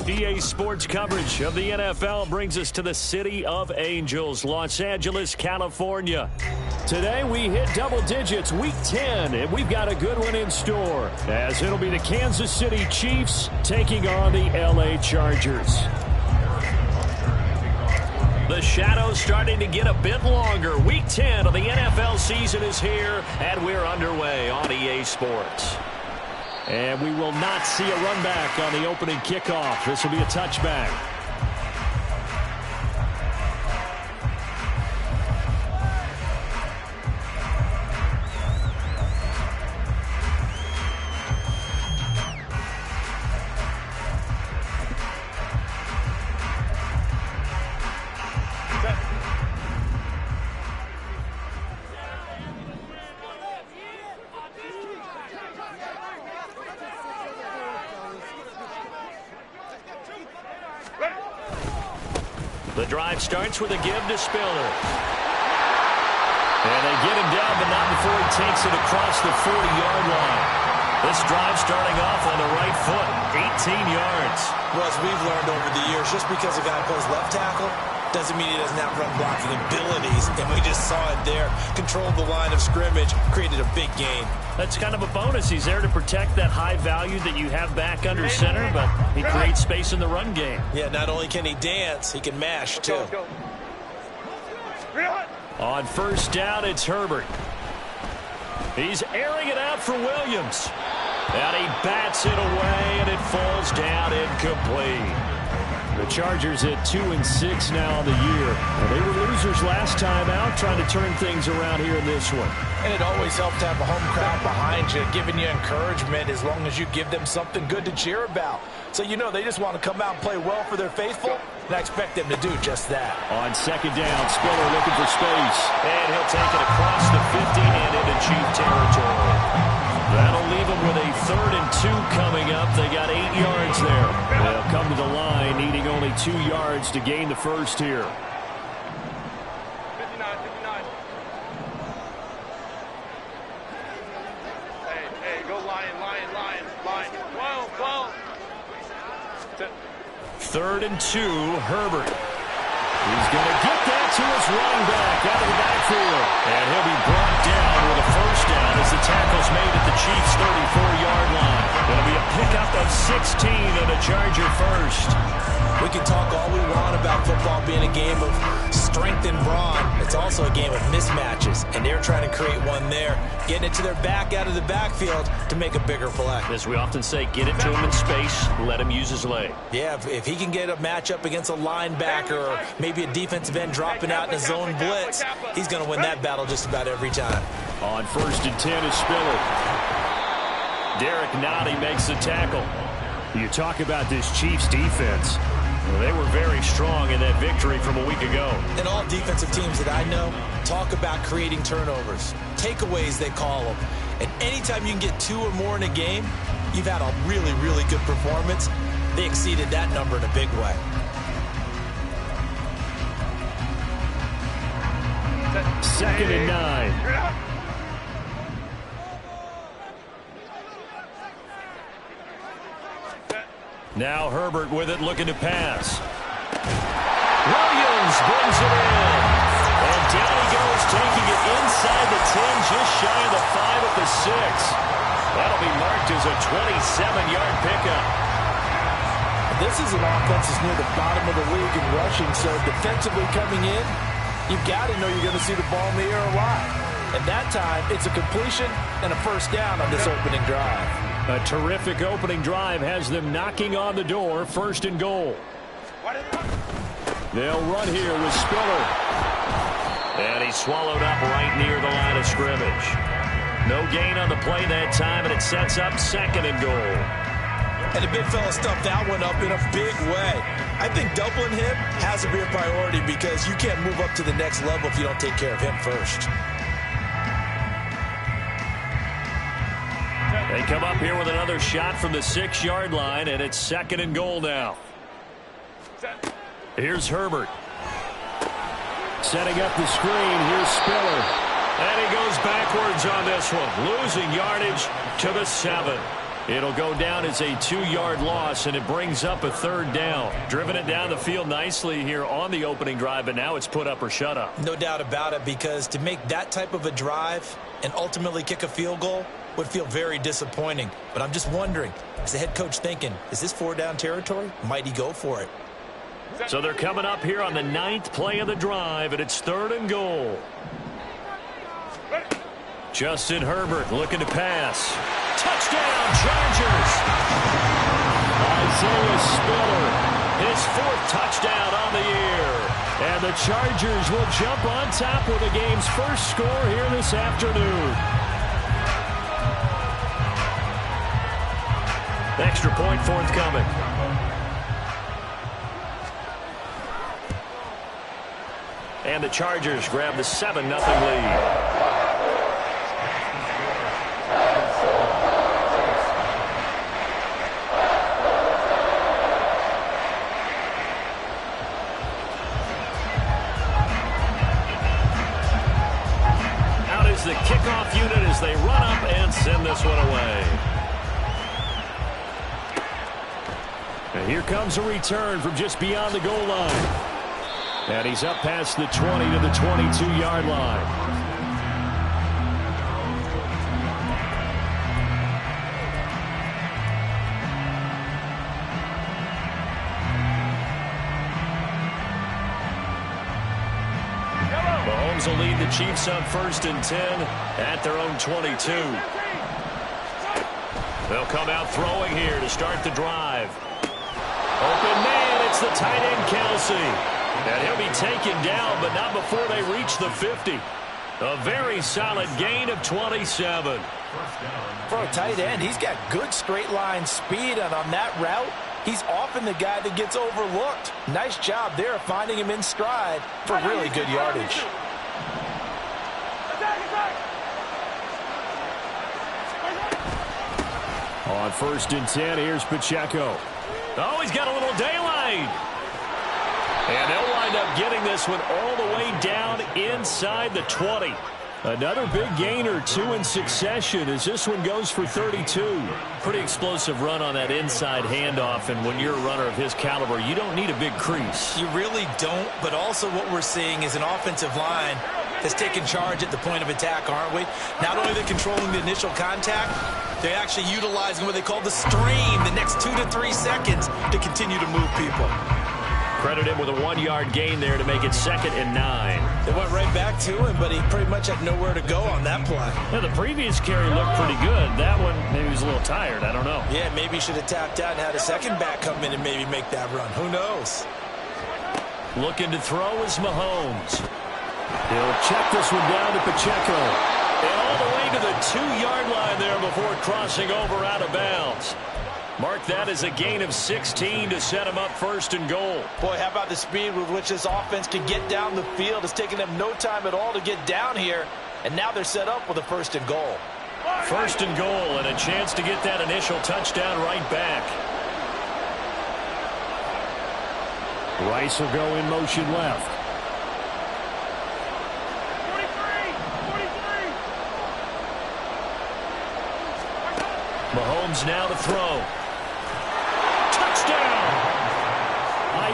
EA Sports coverage of the NFL brings us to the City of Angels, Los Angeles, California. Today we hit double digits, week 10, and we've got a good one in store, as it'll be the Kansas City Chiefs taking on the LA Chargers. The shadow's starting to get a bit longer. Week 10 of the NFL season is here, and we're underway on EA Sports. And we will not see a run back on the opening kickoff. This will be a touchback. The drive starts with a give to Spiller. And they get him down, but not before he takes it across the 40-yard line. This drive starting off on the right foot, 18 yards. Well, as we've learned over the years, just because a guy plays left tackle doesn't mean he doesn't have run blocking abilities. And we just saw it there. Controlled the line of scrimmage, created a big gain. That's kind of a bonus. He's there to protect that high value that you have back under center, but he creates space in the run game. Yeah, not only can he dance, he can mash, too. On first down, it's Herbert. He's airing it out for Williams. And he bats it away, and it falls down incomplete. The Chargers at 2-6 now on the year. And they were losers last time out, trying to turn things around here in this one. And it always helps to have a home crowd behind you, giving you encouragement as long as you give them something good to cheer about. So you know they just want to come out and play well for their faithful, and I expect them to do just that. On second down, Spiller looking for space. And he'll take it across the 50 and into Chief territory. That'll leave them with a 3rd and 2 coming up. They got 8 yards there. They'll come to the line, needing only 2 yards to gain the first here. 59. Hey, go Lion. 3rd and 2, Herbert. He's going to get that to his running back out of the backfield. And he'll be brought down with a first down as the tackle's made at the Chiefs' 34-yard line. It'll be a pickup of 16 and a Charger first. We can talk all we want about football being a game of strength and brawn. It's also a game of mismatches, and they're trying to create one there, getting it to their back out of the backfield to make a bigger play. As we often say, get it to him in space, let him use his leg. Yeah, if he can get a matchup against a linebacker or maybe a defensive end dropping out in a zone blitz, he's going to win that battle just about every time. On 1st and 10 is Spiller. Derek Nottie makes the tackle. You talk about this Chiefs defense. Well, they were very strong in that victory from a week ago. And all defensive teams that I know talk about creating turnovers. Takeaways, they call them. And anytime you can get 2 or more in a game, you've had a really, really good performance. They exceeded that number in a big way. Second and 9. Now Herbert with it, looking to pass. Williams brings it in. And down he goes, taking it inside the 10, just shy of the 5 at the 6. That'll be marked as a 27-yard pickup. This is an offense that's near the bottom of the league in rushing, so defensively coming in, you've got to know you're going to see the ball in the air a lot. And that time, it's a completion and a first down on this opening drive. A terrific opening drive has them knocking on the door, 1st and goal. They'll run here with Spiller. And he's swallowed up right near the line of scrimmage. No gain on the play that time, and it sets up 2nd and goal. And the big fella stuffed that one up in a big way. I think doubling him has to be a priority because you can't move up to the next level if you don't take care of him first. They come up here with another shot from the 6-yard line, and it's 2nd and goal now. Here's Herbert. Setting up the screen. Here's Spiller. And he goes backwards on this one, losing yardage to the 7. It'll go down as a 2-yard loss, and it brings up a 3rd down. Driven it down the field nicely here on the opening drive, but now it's put up or shut up. No doubt about it, because to make that type of a drive and ultimately kick a field goal would feel very disappointing. But I'm just wondering, is the head coach thinking, is this 4-down territory? Might he go for it? So they're coming up here on the 9th play of the drive, and it's 3rd and goal. Justin Herbert looking to pass. Touchdown, Chargers! Isaiah Spiller, his 4th touchdown on the year. And the Chargers will jump on top with the game's first score here this afternoon. Extra point forthcoming. And the Chargers grab the 7-0 lead. The kickoff unit as they run up and send this one away. And here comes a return from just beyond the goal line. And he's up past the 20 to the 22-yard line. Mahomes will lead the Chiefs on 1st and 10 at their own 22. They'll come out throwing here to start the drive. Open man, it's the tight end Kelsey. And he'll be taken down, but not before they reach the 50. A very solid gain of 27. For a tight end, he's got good straight line speed, and on that route, he's often the guy that gets overlooked. Nice job there finding him in stride for really good yardage. On 1st and 10, here's Pacheco. Oh, he's got a little daylight. And they'll wind up getting this one all the way down inside the 20. Another big gain or 2 in succession as this one goes for 32. Pretty explosive run on that inside handoff, and when you're a runner of his caliber, you don't need a big crease. You really don't, but also what we're seeing is an offensive line that's taking charge at the point of attack, aren't we? Not only are they controlling the initial contact, they're actually utilizing what they call the stream, the next 2 to 3 seconds to continue to move people. Credit him with a 1-yard gain there to make it 2nd and 9. They went right back to him, but he pretty much had nowhere to go on that play. Yeah, the previous carry looked pretty good. That one, maybe he was a little tired. I don't know. Yeah, maybe he should have tapped out and had a second back come in and maybe make that run. Who knows? Looking to throw is Mahomes. He'll check this one down to Pacheco. And all the way to the 2-yard line there before crossing over out of bounds. Mark that as a gain of 16 to set him up 1st and goal. Boy, how about the speed with which this offense can get down the field? It's taken them no time at all to get down here, and now they're set up with a 1st and goal. 1st and goal, and a chance to get that initial touchdown right back. Rice will go in motion left. 43. Mahomes now to throw.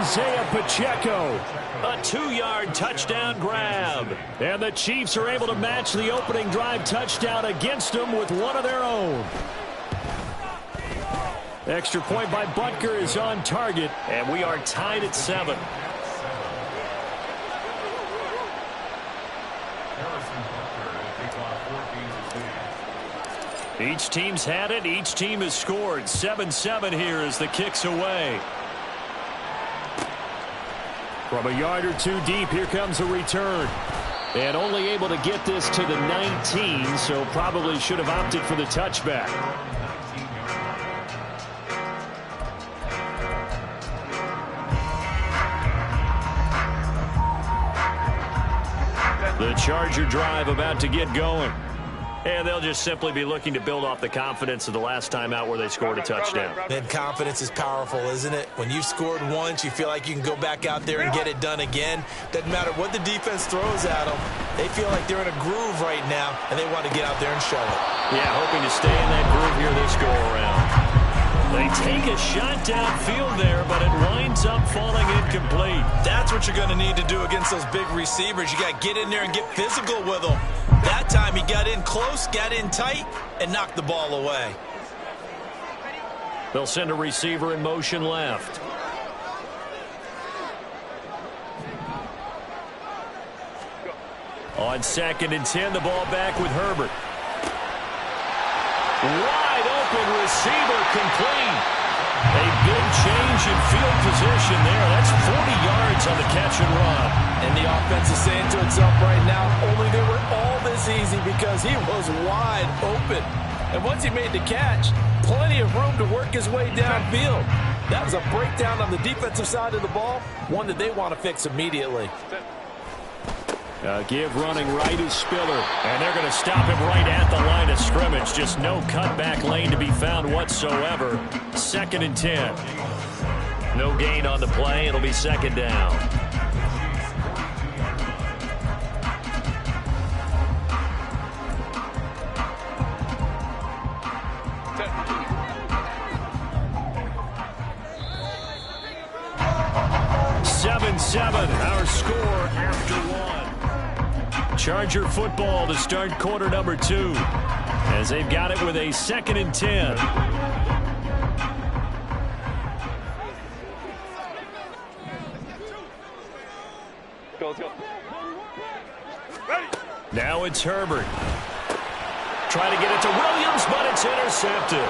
Isaiah Pacheco, a 2-yard touchdown grab. And the Chiefs are able to match the opening drive touchdown against them with one of their own. Extra point by Butker is on target, and we are tied at 7. Each team's had it. Each team has scored. 7-7 here as the kick's away. From a yard or 2 deep, here comes a return. And only able to get this to the 19, so probably should have opted for the touchback. The Charger drive about to get going. And they'll just simply be looking to build off the confidence of the last time out where they scored a touchdown. And confidence is powerful, isn't it? When you've scored once, you feel like you can go back out there and get it done again. Doesn't matter what the defense throws at them. They feel like they're in a groove right now, and they want to get out there and show it. Yeah, hoping to stay in that groove here this go-around. They take a shot downfield there, but it winds up falling incomplete. That's what you're going to need to do against those big receivers. You got to get in there and get physical with them. That time he got in close, got in tight, and knocked the ball away. They'll send a receiver in motion left. On 2nd and 10, the ball back with Herbert. Wide open receiver complete. A big change in field position there. That's 40 yards on the catch and run. And the offense is saying to itself right now, only they were all this easy because he was wide open. And once he made the catch, plenty of room to work his way downfield. That was a breakdown on the defensive side of the ball, one that they want to fix immediately. Give running right is Spiller. And they're going to stop him right at the line of scrimmage. Just no cutback lane to be found whatsoever. 2nd and 10. No gain on the play. It'll be 2nd down. Our score after 1. Charger football to start quarter number 2 as they've got it with a 2nd and 10. Let's go. Ready. Now it's Herbert. Trying to get it to Williams, but it's intercepted.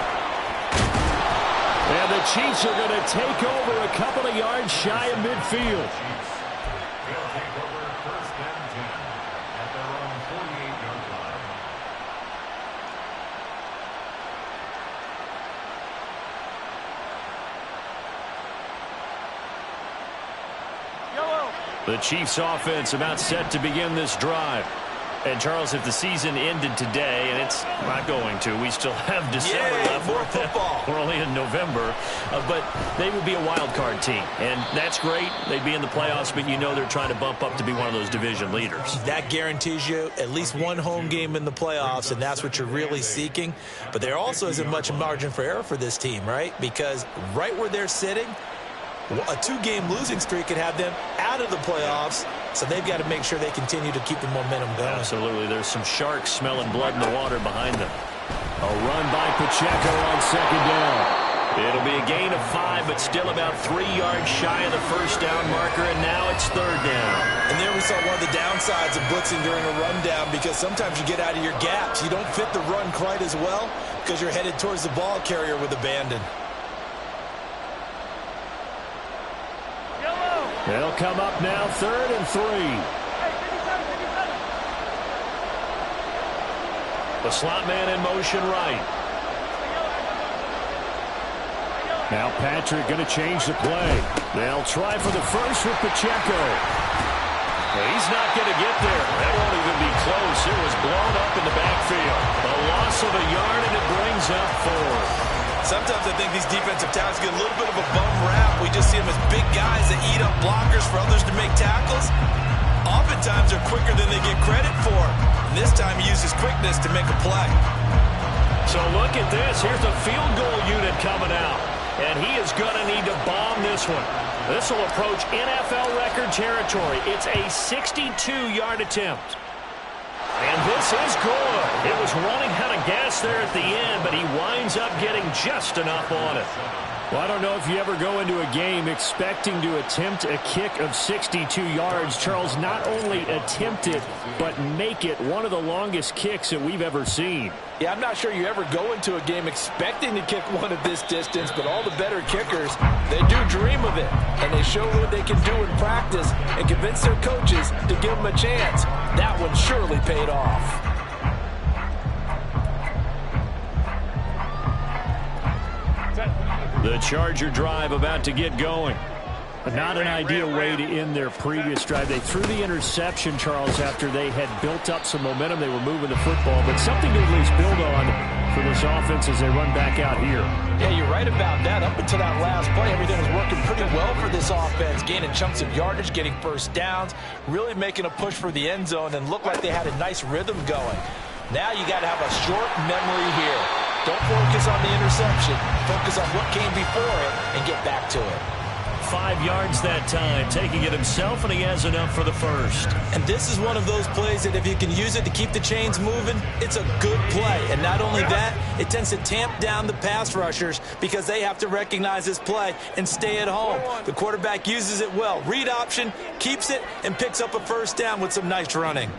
And the Chiefs are going to take over a couple of yards shy of midfield. The Chiefs offense about set to begin this drive. And, Charles, if the season ended today, and it's not going to, we still have December left. More football. We're only in November. But they would be a wild card team. And that's great. They'd be in the playoffs, but you know they're trying to bump up to be one of those division leaders. That guarantees you at least one home game in the playoffs, and that's what you're really seeking. But there also isn't much margin for error for this team, right? Because right where they're sitting, a 2-game losing streak could have them out of the playoffs, so they've got to make sure they continue to keep the momentum going. Absolutely. There's some sharks smelling blood in the water behind them. A run by Pacheco on 2nd down. It'll be a gain of 5, but still about 3 yards shy of the first down marker, and now it's 3rd down. And there we saw one of the downsides of blitzing during a rundown, because sometimes you get out of your gaps. You don't fit the run quite as well because you're headed towards the ball carrier with abandon. They'll come up now 3rd and 3. The slot man in motion right. Now Patrick going to change the play. They'll try for the first with Pacheco. Well, he's not going to get there. That won't even be close. It was blown up in the backfield. A loss of a yard, and it brings up 4. Sometimes I think these defensive tackles get a little bit of a bum rap. We just see them as big guys that eat up blockers for others to make tackles. Oftentimes they're quicker than they get credit for. And this time he uses quickness to make a play. So look at this. Here's the field goal unit coming out. And he is going to need to bomb this one. This will approach NFL record territory. It's a 62-yard attempt. And this is good. It was running out of gas there at the end, but he winds up getting just enough on it. Well, I don't know if you ever go into a game expecting to attempt a kick of 62 yards. Charles, not only attempt it, but make it one of the longest kicks that we've ever seen. Yeah, I'm not sure you ever go into a game expecting to kick one of this distance, but all the better kickers, they do dream of it. And they show what they can do in practice and convince their coaches to give them a chance. That one surely paid off. The Charger drive about to get going. Not an ideal way to end their previous drive. They threw the interception, Charles, after they had built up some momentum. They were moving the football, but something to at least build on for this offense as they run back out here. Yeah, you're right about that. Up until that last play, everything was working pretty well for this offense, gaining chunks of yardage, getting first downs, really making a push for the end zone, and looked like they had a nice rhythm going. Now you got to have a short memory here. Don't focus on the interception. Focus on what came before it and get back to it. 5 yards that time, taking it himself, and he has enough for the first. And this is one of those plays that if you can use it to keep the chains moving, it's a good play. And not only that, it tends to tamp down the pass rushers because they have to recognize this play and stay at home. The quarterback uses it well. Read option, keeps it, and picks up a first down with some nice running.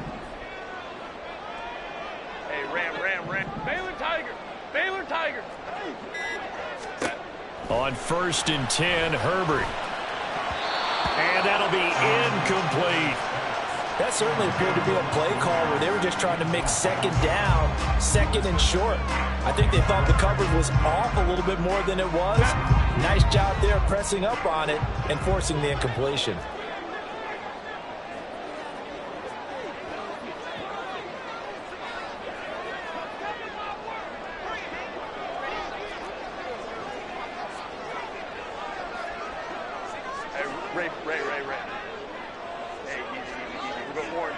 Hey, Ram. Baylor Tiger. Baylor Tiger. On 1st and 10, Herbert. And that'll be incomplete. That certainly appeared to be a play call where they were just trying to make second down, second and short. I think they thought the coverage was off a little bit more than it was. Nice job there pressing up on it and forcing the incompletion. Ray. Hey, easy. We're going more.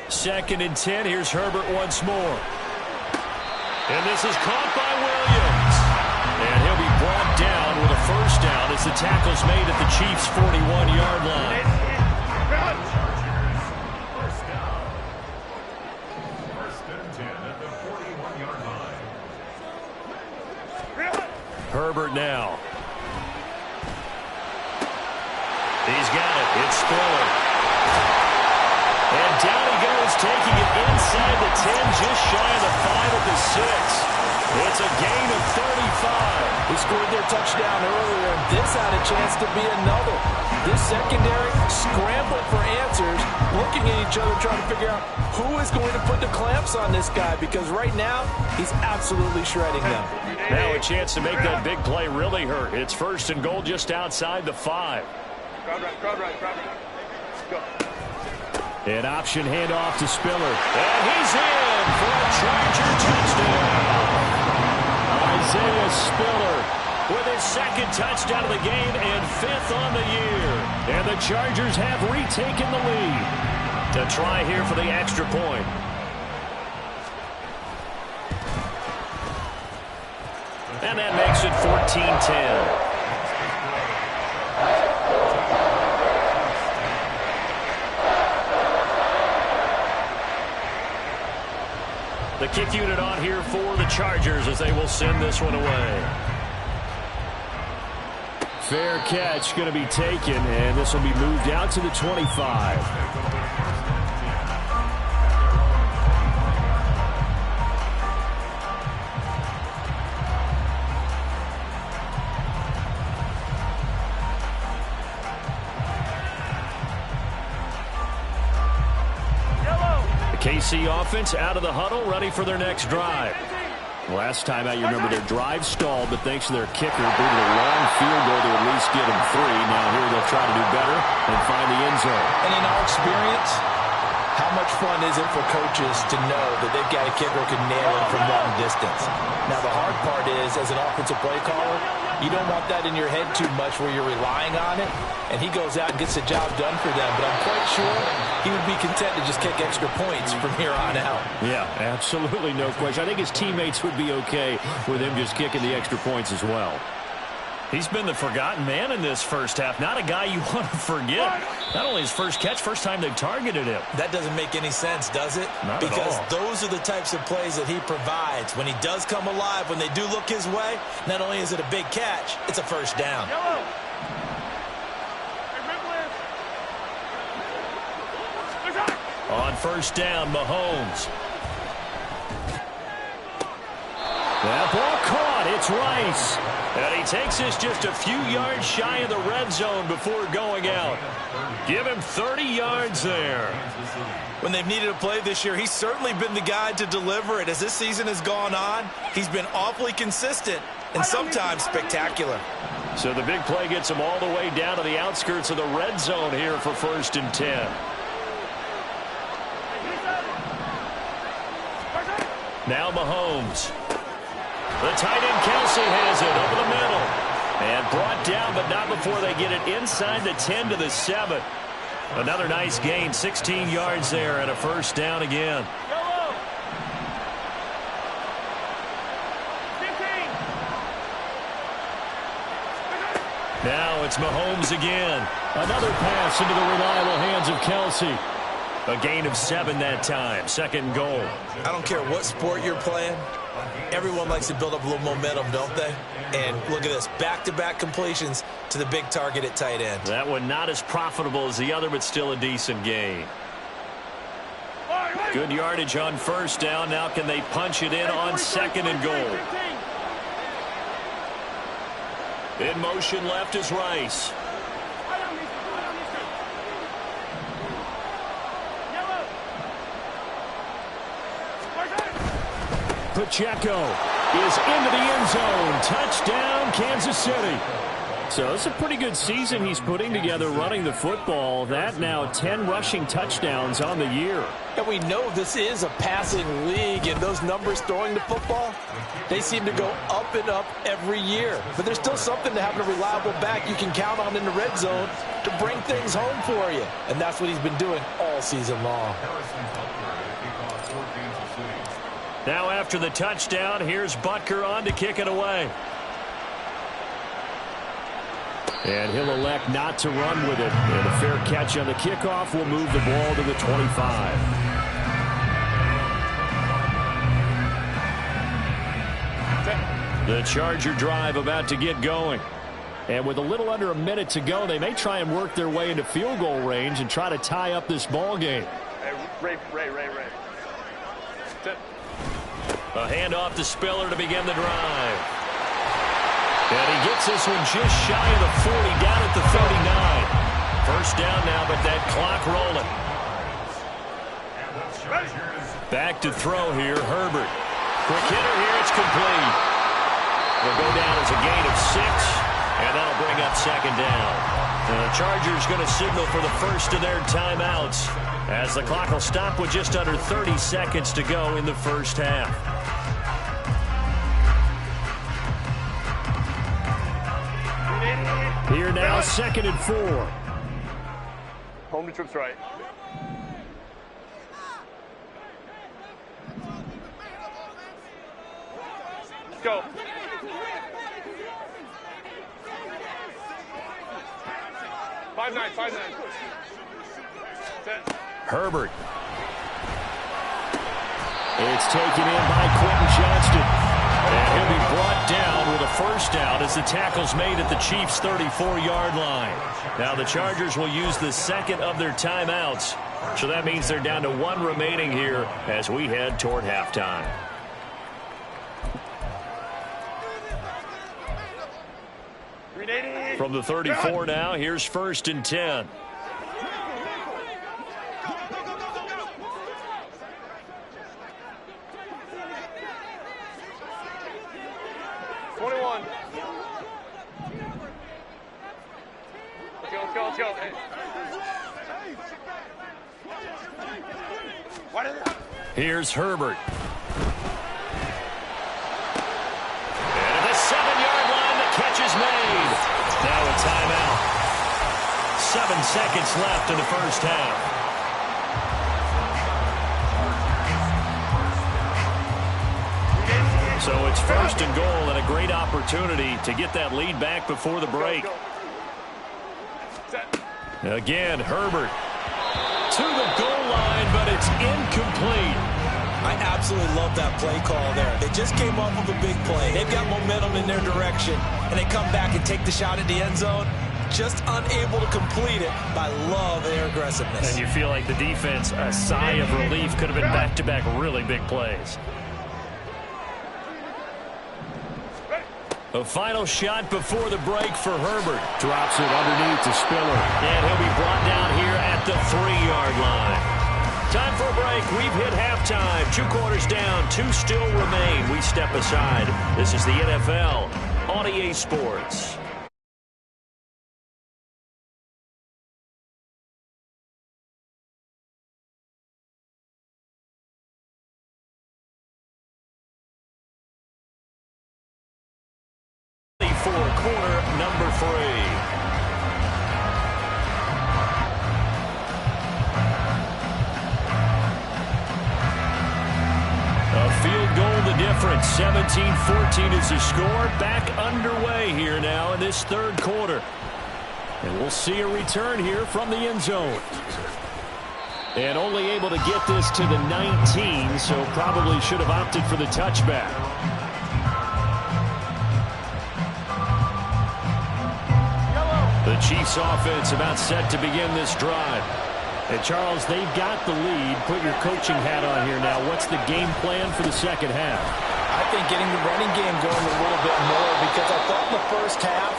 2nd and 10. Here's Herbert once more. And this is caught by Williams. And he'll be brought down with a first down as the tackle's made at the Chiefs' 41-yard line. First down. 1st and 10 at the 41-yard line. Herbert now. He's got it. It's Spiller. And down he goes, taking it inside the 10, just shy of the 5 at the 6. It's a gain of 35. He scored their touchdown earlier, and this had a chance to be another. This secondary scrambled for answers, looking at each other, trying to figure out who is going to put the clamps on this guy, because right now, he's absolutely shredding them. Now a chance to make that big play really hurt. It's 1st and goal just outside the 5. Crowd right. Let's go. An option handoff to Spiller. And he's in for a Charger touchdown. Isaiah Spiller with his 2nd touchdown of the game and 5th on the year. And the Chargers have retaken the lead to try here for the extra point. And that makes it 14-10. The kick unit on here for the Chargers as they will send this one away. Fair catch going to be taken, and this will be moved out to the 25. KC offense out of the huddle, ready for their next drive. Last time out, you remember their drive stalled, but thanks to their kicker, booted a long field goal to at least get them 3. Now here they'll try to do better and find the end zone. And in our experience, how much fun is it for coaches to know that they've got a kicker who can nail it from long distance? Now, the hard part is, as an offensive play caller, you don't want that in your head too much where you're relying on it, and he goes out and gets the job done for them. But I'm quite sure he would be content to just kick extra points from here on out. Yeah, absolutely no question. I think his teammates would be okay with him just kicking the extra points as well. He's been the forgotten man in this first half. Not a guy you want to forget. Not only his first catch, first time they've targeted him. That doesn't make any sense, does it? Not because at all. Those are the types of plays that he provides. When he does come alive, when they do look his way, not only is it a big catch, it's a first down. Yellow. On first down, Mahomes. That ball caught. It's Rice. And he takes this just a few yards shy of the red zone before going out. Give him 30 yards there. When they've needed a play this year, he's certainly been the guy to deliver it. As this season has gone on, he's been awfully consistent and sometimes spectacular. So the big play gets him all the way down to the outskirts of the red zone here for 1st and 10. Now Mahomes. The tight end Kelsey has it over the middle. And brought down, but not before they get it inside the 10 to the 7. Another nice gain, 16 yards there and a 1st down again. Now it's Mahomes again. Another pass into the reliable hands of Kelsey. A gain of 7 that time. 2nd and goal. I don't care what sport you're playing. Everyone likes to build up a little momentum, don't they? And look at this. Back-to-back completions to the big target at tight end. That one not as profitable as the other, but still a decent gain. Good yardage on 1st down. Now can they punch it in on 2nd and goal? In motion left is Rice. Pacheco is into the end zone. Touchdown, Kansas City. So it's a pretty good season he's putting together running the football. That now 10 rushing touchdowns on the year. And we know this is a passing league, and those numbers throwing the football, they seem to go up and up every year. But there's still something to having a reliable back you can count on in the red zone to bring things home for you. And that's what he's been doing all season long. Now after the touchdown, here's Butker on to kick it away. And he'll elect not to run with it. And a fair catch on the kickoff will move the ball to the 25. The Charger drive about to get going. And with a little under a minute to go, they may try and work their way into field goal range and try to tie up this ball game. Ray. A handoff to Spiller to begin the drive. And he gets this one just shy of the 40, down at the 39. 1st down now, but that clock rolling. Back to throw here, Herbert. Quick hitter here, it's complete. Will go down as a gain of 6, and that'll bring up 2nd down. The Chargers going to signal for the first of their timeouts, as the clock will stop with just under 30 seconds to go in the 1st half. Here now, 2nd and 4. Home to trips right. Let's go. Five nine. Herbert. It's taken in by Quentin Johnston. And he'll be brought down with a 1st down as the tackle's made at the Chiefs' 34-yard line. Now the Chargers will use the 2nd of their timeouts. So that means they're down to 1 remaining here as we head toward halftime. From the 34 now, here's 1st and 10. Let's go. Here's Herbert. And at the 7-yard line, the catch is made. Now a timeout. 7 seconds left in the 1st half. So it's 1st and goal and a great opportunity to get that lead back before the break. Again, Herbert to the goal line, but it's incomplete. I absolutely love that play call there. They just came off of a big play. They've got momentum in their direction, and they come back and take the shot at the end zone, just unable to complete it. But I love their aggressiveness. And you feel like the defense, a sigh of relief, could have been back-to-back really big plays. A final shot before the break for Herbert. Drops it underneath to Spiller. And he'll be brought down here at the 3-yard line. Time for a break. We've hit halftime. 2 quarters down. 2 still remain. We step aside. This is the NFL on EA Sports. quarter number 3. A field goal the difference. 17-14 is the score. Back underway here now in this third quarter. And we'll see a return here from the end zone. And only able to get this to the 19, so probably should have opted for the touchback. The Chiefs offense about set to begin this drive. And Charles, they've got the lead. Put your coaching hat on here now. What's the game plan for the second half? I think getting the running game going a little bit more, because I thought in the first half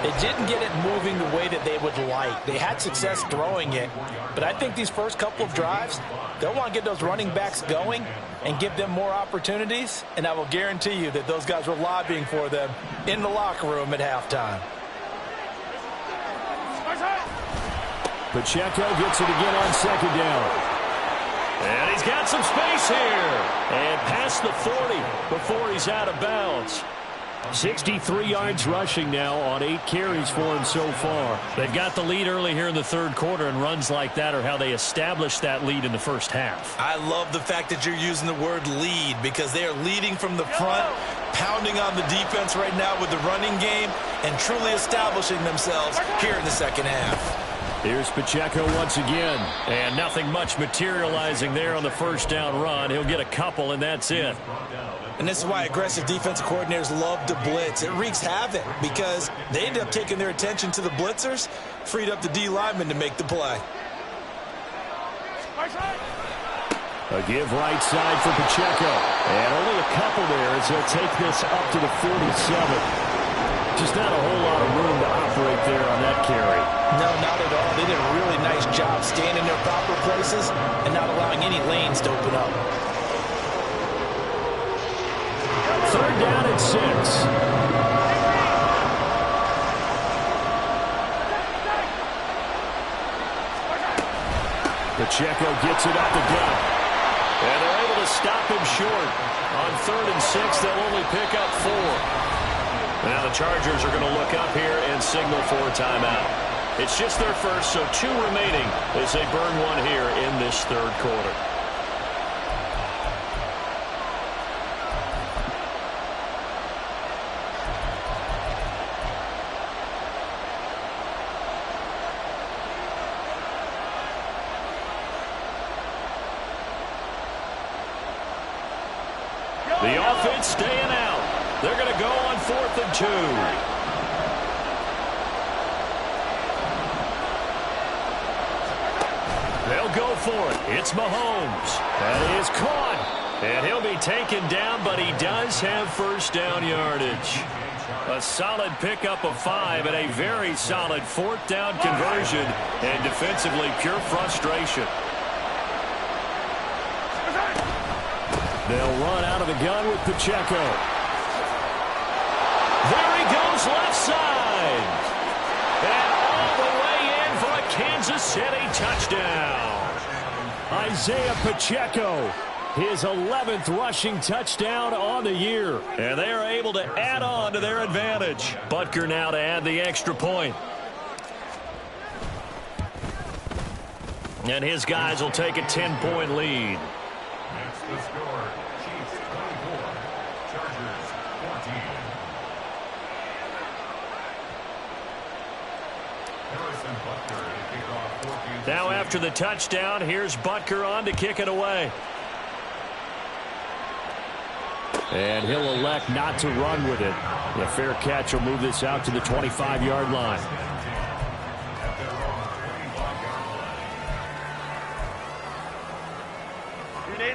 they didn't get it moving the way that they would like. They had success throwing it, but I think these first couple of drives, they'll want to get those running backs going and give them more opportunities, and I will guarantee you that those guys were lobbying for them in the locker room at halftime. Pacheco gets it again on second down. And he's got some space here. And past the 40 before he's out of bounds. 63 yards rushing now on 8 carries for him so far. They've got the lead early here in the third quarter, and runs like that are how they established that lead in the first half. I love the fact that you're using the word lead, because they are leading from the front, pounding on the defense right now with the running game, and truly establishing themselves here in the second half. Here's Pacheco once again, and nothing much materializing there on the first down run. He'll get a couple, and that's it. And this is why aggressive defensive coordinators love to blitz. It wreaks havoc because they end up taking their attention to the blitzers, freed up the D lineman to make the play. A give right side for Pacheco. And only a couple there as he'll take this up to the 47. Just not a whole lot of room to operate there on that carry. No, not at all. They did a really nice job staying in their proper places and not allowing any lanes to open up. Third down and 6. Pacheco gets it up the gut. And they're able to stop him short. On 3rd and 6, they'll only pick up 4. Now the Chargers are going to look up here and signal for a timeout. It's just their first, so 2 remaining as they burn one here in this third quarter. The offense staying out. They're going to go on 4th and 2. They'll go for it. It's Mahomes. That is caught. And he'll be taken down, but he does have first down yardage. A solid pickup of 5 and a very solid 4th down conversion. And defensively, pure frustration. They'll run out of the gun with Pacheco. There he goes left side. And all the way in for a Kansas City touchdown. Isaiah Pacheco, his 11th rushing touchdown on the year. And they are able to add on to their advantage. Butker now to add the extra point. And his guys will take a 10-point lead. That's the score. Chiefs 24, Chargers 14. Harrison Butker to kick off 14. Now after the touchdown, here's Butker on to kick it away. And he'll elect not to run with it. The fair catch will move this out to the 25-yard line.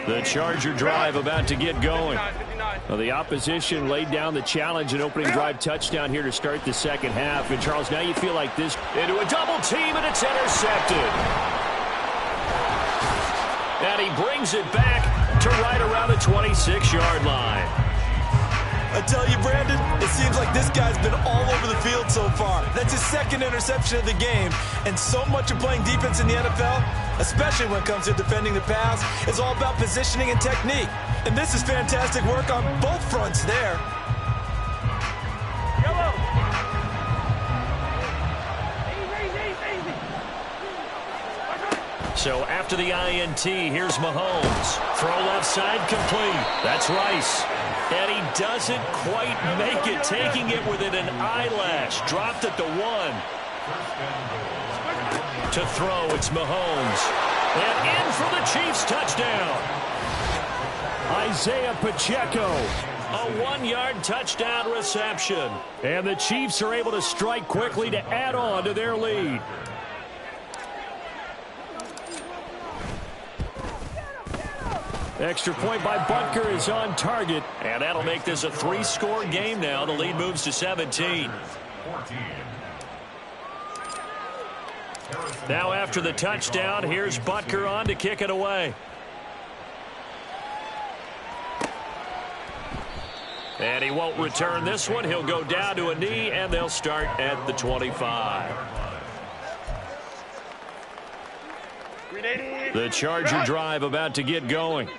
The Charger drive about to get going. Well, the opposition laid down the challenge and opening drive touchdown here to start the second half. And, Charles, now you feel like this into a double team, and it's intercepted. And he brings it back to right around the 26-yard line. I tell you, Brandon, it seems like this guy's been all over the field so far. That's his 2nd interception of the game. And so much of playing defense in the NFL, especially when it comes to defending the pass, is all about positioning and technique. And this is fantastic work on both fronts there. Yellow. So after the INT, here's Mahomes. Throw left side complete. That's Rice. And he doesn't quite make it, taking it within an eyelash. Dropped at the 1. To throw, it's Mahomes. And in for the Chiefs touchdown. Isaiah Pacheco. A 1-yard touchdown reception. And the Chiefs are able to strike quickly to add on to their lead. Extra point by Butker is on target. And that'll make this a 3-score game now. The lead moves to 17. Now after the touchdown, here's Butker on to kick it away. And he won't return this one. He'll go down to a knee, and they'll start at the 25. The Charger drive about to get going.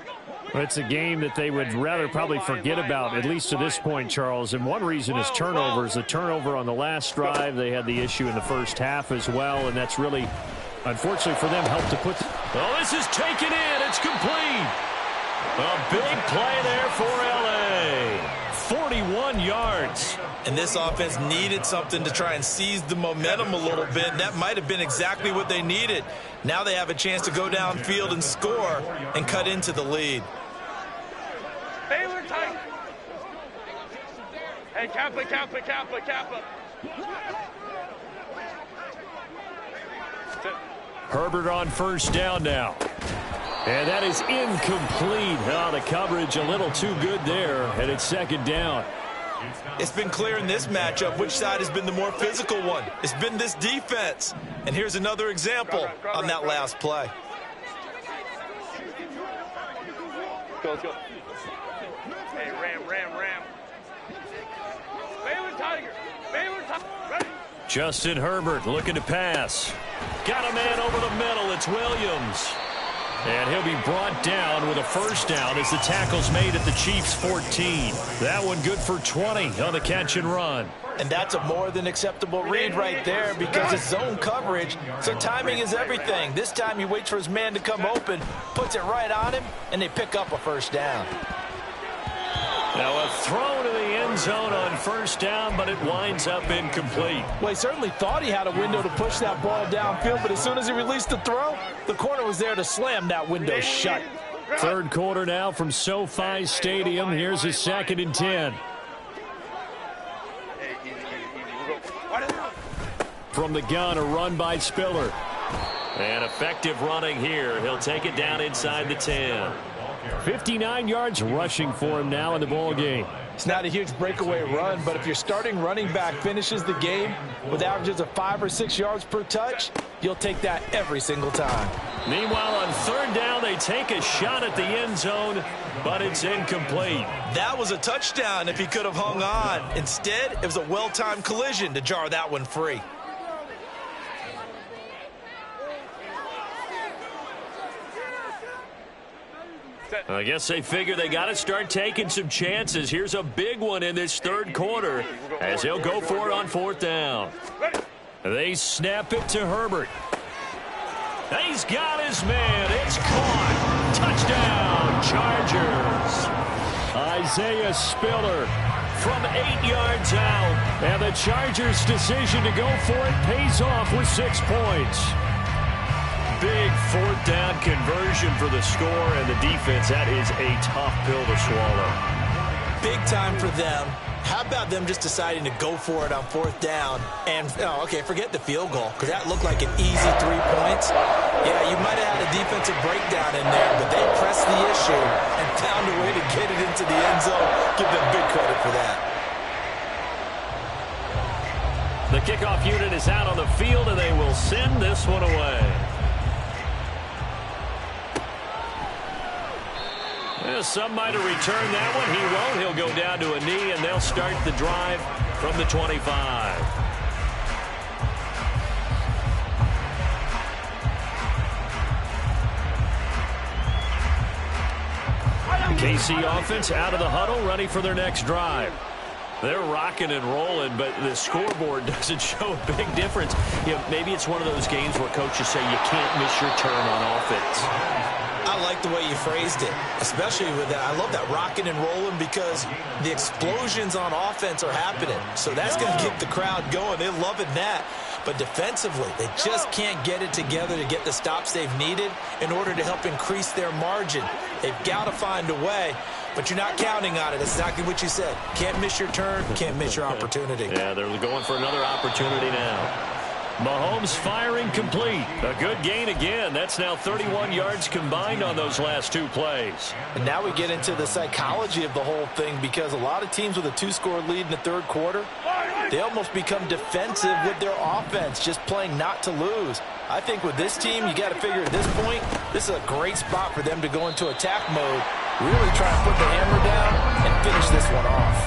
Well, it's a game that they would rather probably forget about, at least to this point, Charles. And one reason is turnovers. The turnover on the last drive, they had the issue in the first half as well, and that's really, unfortunately for them, helped to put... Oh, this is taken in. It's complete. A big play there for L.A. 41 yards. And this offense needed something to try and seize the momentum a little bit. That might have been exactly what they needed. Now they have a chance to go downfield and score and cut into the lead. Baylor tight. Hey, Kappa. Herbert on first down now. And that is incomplete. Oh, the coverage a little too good there, and it's second down. It's been clear in this matchup which side has been the more physical one. It's been this defense. And here's another example on that last play. Let's go. Hey, Ram. Baylor Tiger. Ready. Justin Herbert looking to pass. Got a man over the middle. It's Williams. And he'll be brought down with a first down as the tackle's made at the Chiefs' 14. That one good for 20 on the catch and run. And that's a more than acceptable read right there because it's zone coverage, so timing is everything. This time he waits for his man to come open, puts it right on him, and they pick up a first down. Now a throw to the end zone on first down, but it winds up incomplete. Well, he certainly thought he had a window to push that ball downfield, but as soon as he released the throw, the corner was there to slam that window shut. Third quarter now from SoFi Stadium. Here's a 2nd and 10. From the gun, a run by Spiller. And effective running here. He'll take it down inside the 10. 59 yards rushing for him now in the ball game. It's not a huge breakaway run, but if your starting running back finishes the game with averages of 5 or 6 yards per touch, you'll take that every single time. Meanwhile, on third down, they take a shot at the end zone, but it's incomplete. That was a touchdown if he could have hung on. Instead, it was a well-timed collision to jar that one free. I guess they figure they got to start taking some chances. Here's a big one in this third quarter as they'll go for it on fourth down. They snap it to Herbert. He's got his man. It's caught. Touchdown, Chargers. Isaiah Spiller from 8 yards out. And the Chargers' decision to go for it pays off with 6 points. Big fourth down conversion for the score, and the defense, that is a tough pill to swallow. Big time for them. How about them just deciding to go for it on fourth down? And, okay, forget the field goal, because that looked like an easy 3 points. Yeah, you might have had a defensive breakdown in there, but they pressed the issue and found a way to get it into the end zone. Give them big credit for that. The kickoff unit is out on the field, and they will send this one away. Some might have returned that one. He won't. He'll go down to a knee, and they'll start the drive from the 25. The KC offense out of the huddle, ready for their next drive. They're rocking and rolling, but the scoreboard doesn't show a big difference. You know, maybe it's one of those games where coaches say you can't miss your turn on offense. I like the way you phrased it, especially with that. I love that rocking and rolling because the explosions on offense are happening. So that's going to get the crowd going. They're loving that. But defensively, they just can't get it together to get the stops they've needed in order to help increase their margin. They've got to find a way, but you're not counting on it. That's exactly what you said. Can't miss your turn, can't miss your opportunity. Yeah, they're going for another opportunity now. Mahomes firing complete. A good gain again. That's now 31 yards combined on those last two plays. And now we get into the psychology of the whole thing, because a lot of teams with a 2-score lead in the third quarter, they almost become defensive with their offense, just playing not to lose. I think with this team, you got to figure at this point, this is a great spot for them to go into attack mode, really try and put the hammer down and finish this one off.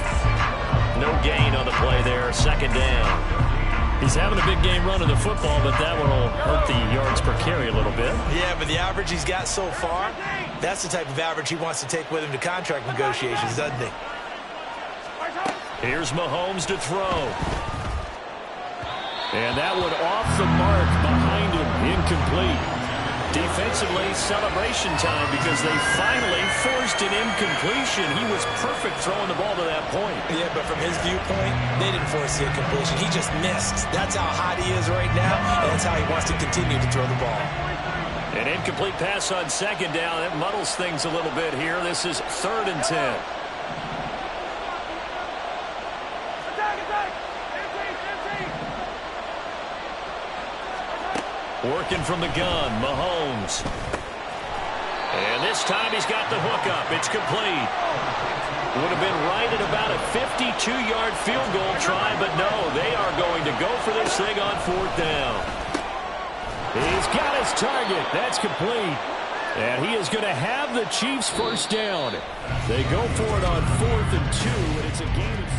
No gain on the play there. Second down. He's having a big game running the football, but that one will hurt the yards per carry a little bit. Yeah, but the average he's got so far, that's the type of average he wants to take with him to contract negotiations, doesn't he? Here's Mahomes to throw. And that one off the mark behind him, incomplete. Defensively, celebration time because they finally forced an incompletion. He was perfect throwing the ball to that point. Yeah, but from his viewpoint, they didn't force the incompletion. He just missed. That's how hot he is right now, and that's how he wants to continue to throw the ball. An incomplete pass on second down. That muddles things a little bit here. This is 3rd and 10. Working from the gun, Mahomes. And this time he's got the hook up. It's complete. Would have been right at about a 52-yard field goal try, but no, they are going to go for this thing on 4th down. He's got his target. That's complete. And he is going to have the Chiefs first down. They go for it on 4th and 2, and it's a gain of...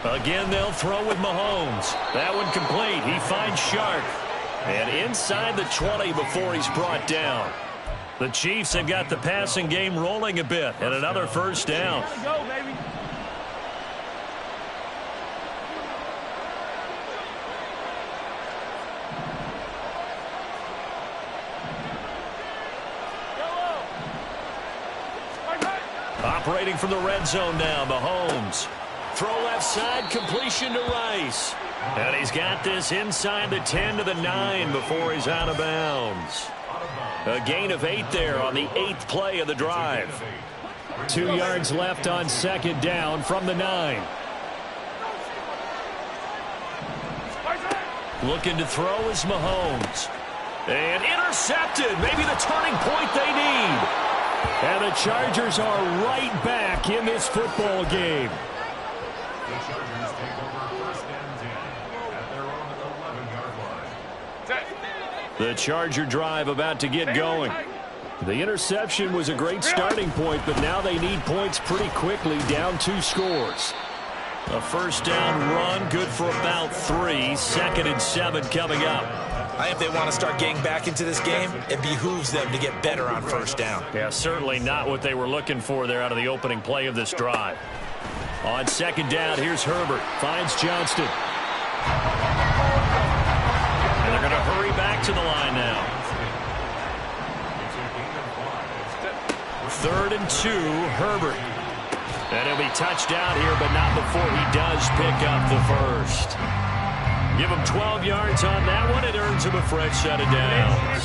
Again, they'll throw with Mahomes. That one complete. He finds Sharp. And inside the 20 before he's brought down. The Chiefs have got the passing game rolling a bit. And another first down. Go, baby. Operating from the red zone now, Mahomes. Throw left side, completion to Rice. And he's got this inside the 10 to the 9 before he's out of bounds. A gain of 8 there on the 8th play of the drive. 2 yards left on second down from the 9. Looking to throw is Mahomes. And intercepted. Maybe the turning point they need. And the Chargers are right back in this football game. The Chargers take over 1st and 10 at their own 11-yard line. The Charger drive about to get going. The interception was a great starting point, but now they need points pretty quickly, down 2 scores. A first down run, good for about 3. 2nd and 7 coming up. I think if they want to start getting back into this game, it behooves them to get better on first down. Yeah, certainly not what they were looking for there out of the opening play of this drive. On second down, here's Herbert. Finds Johnston. And they're going to hurry back to the line now. 3rd and 2, Herbert. And he'll be touchdown here, but not before he does pick up the first. Give him 12 yards on that one. It earns him a fresh set of downs.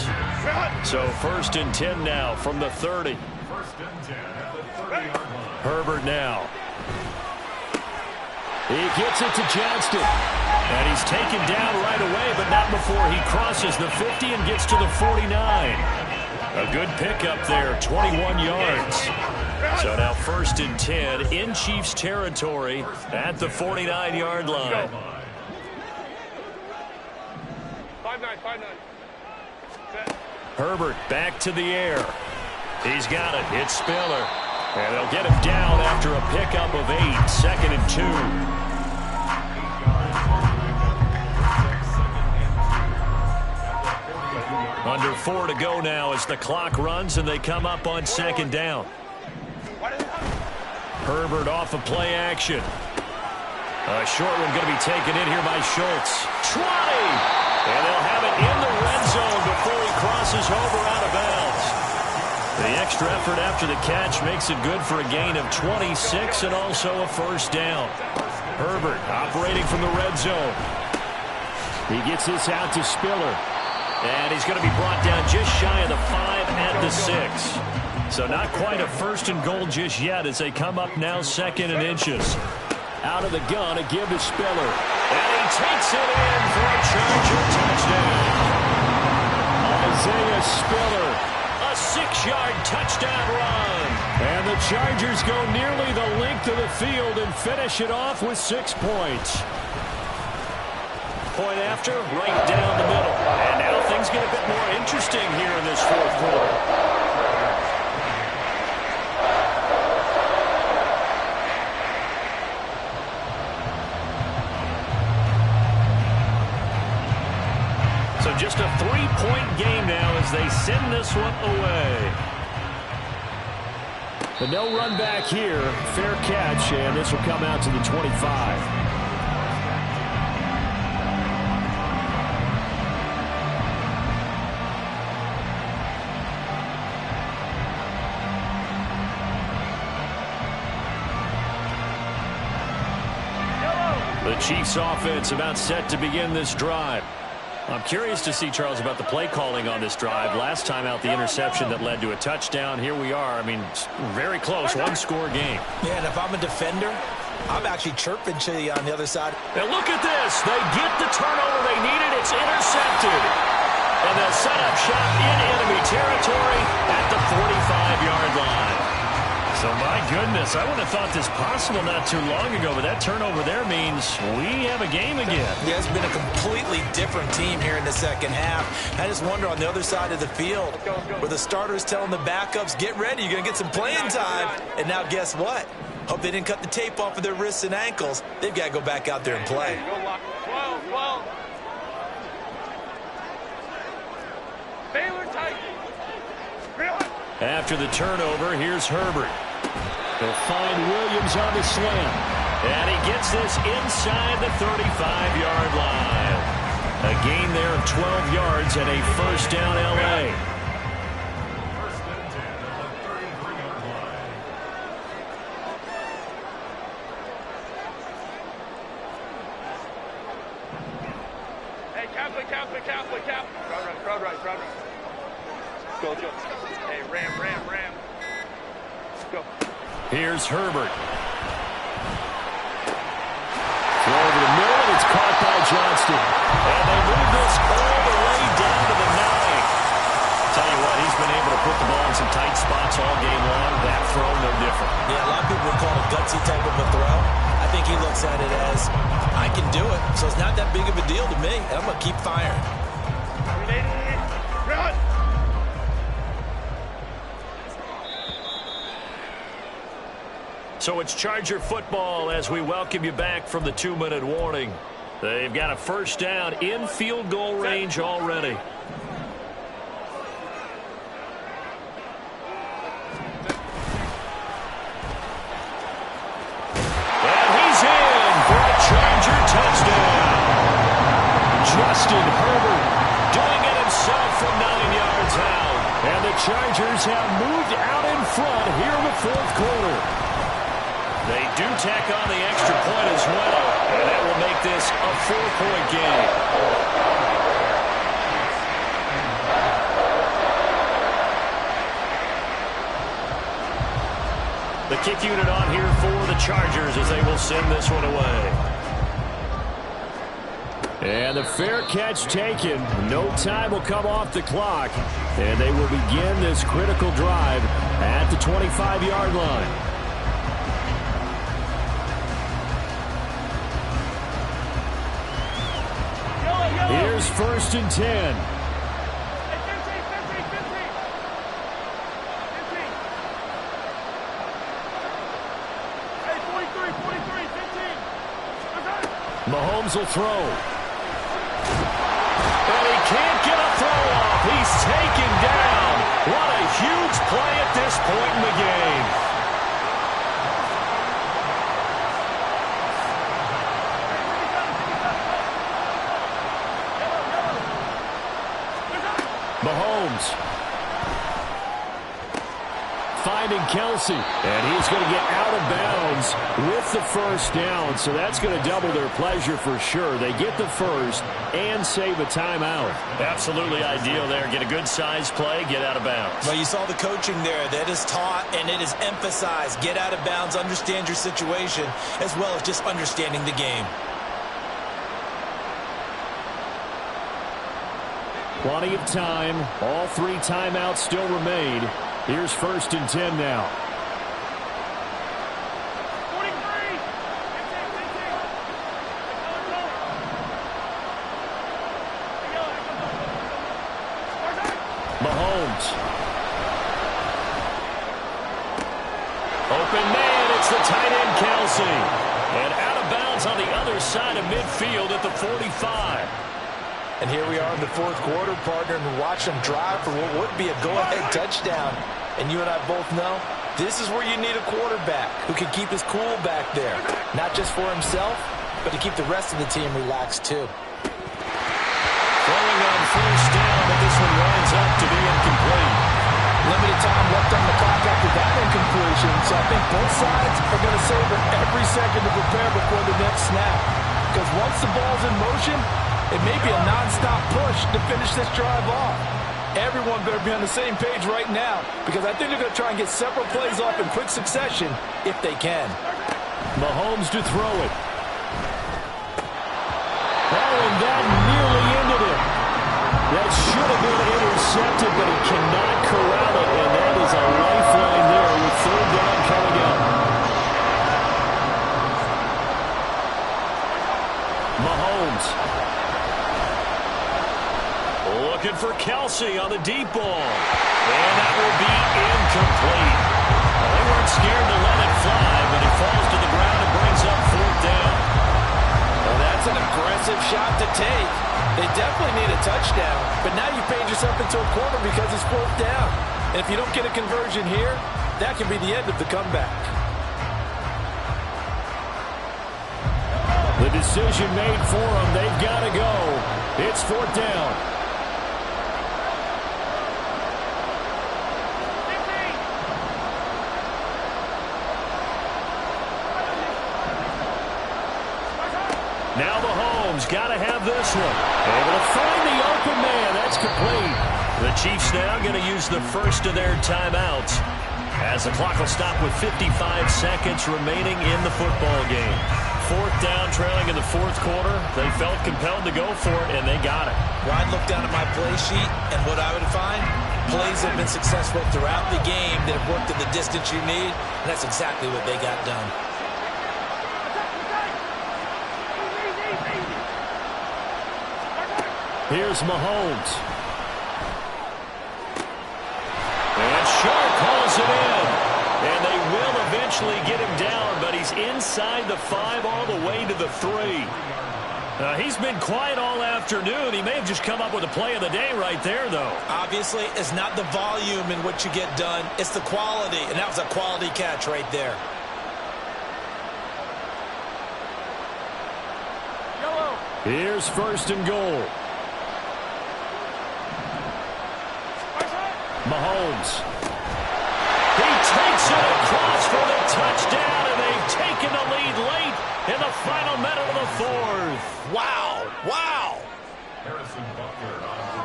So 1st and 10 now from the 30. 1st and 10 at the 30-yard line. Herbert now. He gets it to Johnston. And he's taken down right away, but not before he crosses the 50 and gets to the 49. A good pickup there, 21 yards. So now 1st and 10 in Chiefs territory at the 49-yard line. 5-9. Set. Herbert back to the air. He's got it. It's Spiller. And they'll get him down after a pickup of 8. 2nd and 2. Under 4 to go now as the clock runs and they come up on 2nd down. Herbert off of play action. A short one going to be taken in here by Schultz. 20! And they'll have it in the red zone before he crosses over out of bounds. The extra effort after the catch makes it good for a gain of 26 and also a 1st down. Herbert operating from the red zone. He gets this out to Spiller. And he's going to be brought down just shy of the 5 at the 6. So not quite a 1st and goal just yet as they come up now 2nd and inches. Out of the gun, a give to Spiller. And he takes it in for a Charger touchdown. Isaiah Spiller. A 6-yard touchdown run. And the Chargers go nearly the length of the field and finish it off with 6 points. Point after, right down the middle. And now things get a bit more interesting here in this 4th quarter. So just a 3-point game now as they send this one away. But no run back here. Fair catch, and this will come out to the 25. The Chiefs offense about set to begin this drive. I'm curious to see, Charles, about the play calling on this drive. Last time out, the interception that led to a touchdown. Here we are. I mean, very close, 1-score game. Yeah, and if I'm a defender, I'm actually chirping Chili on the other side. And look at this. They get the turnover they needed. It's intercepted. And they'll set up shop in enemy territory at the 45-yard line. So, my goodness, I wouldn't have thought this possible not too long ago, but that turnover there means we have a game again. Yeah, it's been a completely different team here in the 2nd half. I just wonder on the other side of the field where the starters telling the backups, get ready, you're going to get some playing time. And now guess what? Hope they didn't cut the tape off of their wrists and ankles. They've got to go back out there and play. 12. Baylor Tigers. After the turnover, here's Herbert. They'll find Williams on the slant. And he gets this inside the 35-yard line. A gain there of 12 yards and a 1st down L.A. 1st and 10 on the 33-yard line. Hey, Catholic. Crowd right. Go, Joe. Hey, ram. Go. Here's Herbert. Throw over the middle, and it's caught by Johnston. And they move this all the way down to the 9. Tell you what, he's been able to put the ball in some tight spots all game long. That throw, no different. Yeah, a lot of people would call it a gutsy type of a throw. I think he looks at it as, I can do it, so it's not that big of a deal to me, and I'm going to keep firing. Run! So it's Charger football as we welcome you back from the 2-minute warning. They've got a 1st down in field goal range already. And he's in for a Charger touchdown. Justin Herbert Doing it himself from 9 yards out. and the Chargers have moved out in front here in the 4th quarter. They do tack on the extra point as well, and that will make this a 4-point game. The kick unit on here for the Chargers as they will send this one away. And the fair catch taken. No time will come off the clock, and they will begin this critical drive at the 25-yard line. Here's Here's 1st and 10. Mahomes will throw. And he can't get a throw off. He's taken down. What a huge play at this point in the game. Mahomes finding Kelsey, and he's going to get out of bounds with the 1st down, so that's going to double their pleasure for sure. They get the 1st and save a timeout. Absolutely ideal there. Get a good size play, get out of bounds. Well, you saw the coaching there. That is taught and it is emphasized. Get out of bounds, understand your situation, as well as just understanding the game. Plenty of time. All 3 timeouts still remain. Here's 1st and 10 now. 43. Mahomes. Open man. It's the tight end, Kelsey. And out of bounds on the other side of midfield at the 45. And here we are in the 4th quarter, partner, and watch them drive for what would be a go-ahead touchdown. And you and I both know this is where you need a quarterback who can keep his cool back there. Not just for himself, but to keep the rest of the team relaxed too. Throwing on 1st down, but this one winds up to be incomplete. Limited time left on the clock after that incompletion, so I think both sides are going to savor every second to prepare before the next snap. Because once the ball's in motion, it may be a non-stop push to finish this drive off. Everyone better be on the same page right now, because I think they're going to try and get several plays off in quick succession if they can. Mahomes to throw it. Oh, and that nearly ended it. That should have been intercepted, but he cannot corral it, and that is a lifeline there with 3rd down coming up. Mahomes. Looking for Kelsey on the deep ball. And that will be incomplete. Well, they weren't scared to let it fly, but it falls to the ground and brings up 4th down. Well, that's an aggressive shot to take. They definitely need a touchdown, but now you paid yourself into a corner because it's 4th down. And if you don't get a conversion here, that could be the end of the comeback. The decision made for them. They've got to go. It's 4th down. Now Mahomes got to have this one. Able to find the open man. That's complete. The Chiefs now going to use the 1st of their timeouts as the clock will stop with 55 seconds remaining in the football game. 4th down, trailing in the 4th quarter. They felt compelled to go for it, and they got it. Well, I'd look down at my play sheet, and what I would find, plays that have been successful throughout the game that have worked at the distance you need, and that's exactly what they got done. Here's Mahomes. And Sharp calls it in. And they will eventually get him down, but he's inside the 5 all the way to the 3. He's been quiet all afternoon. He may have just come up with a play of the day right there, though. Obviously, it's not the volume in what you get done. It's the quality, and that was a quality catch right there. Here's 1st and goal. Mahomes. He takes it across for the touchdown, and they've taken the lead late in the final minute of the 4th. Wow. Wow.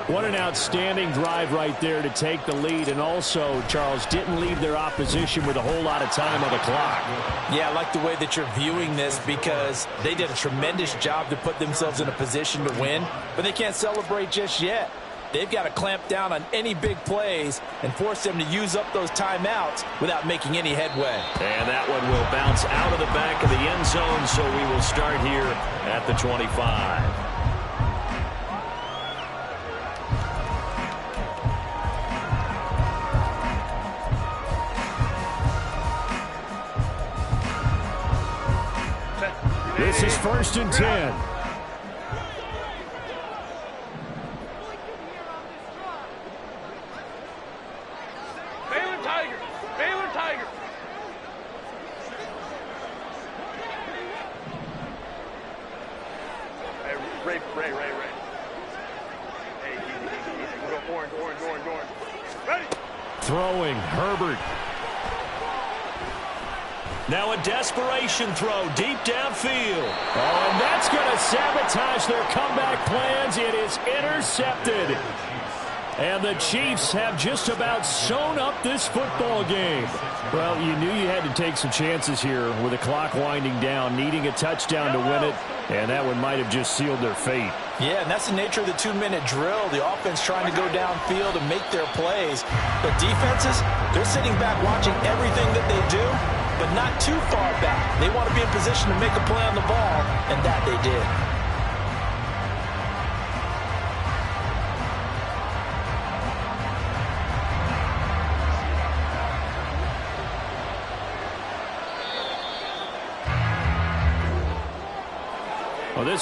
What an outstanding drive right there to take the lead, and also, Charles, didn't leave their opposition with a whole lot of time on the clock. Yeah, I like the way that you're viewing this because they did a tremendous job to put themselves in a position to win, but they can't celebrate just yet. They've got to clamp down on any big plays and force them to use up those timeouts without making any headway. And that one will bounce out of the back of the end zone, so we will start here at the 25. This is 1st and 10. Ray. Hey, easy. We're going orange. Ready? Throwing, Herbert. Now a desperation throw deep downfield. Oh, and that's going to sabotage their comeback plans. It is intercepted. And the Chiefs have just about sewn up this football game. Well, you knew you had to take some chances here with the clock winding down, needing a touchdown to win it, and that one might have just sealed their fate. Yeah, and that's the nature of the 2-minute drill. The offense trying to go downfield and make their plays. But defenses, they're sitting back watching everything that they do, but not too far back. They want to be in position to make a play on the ball, and that they did.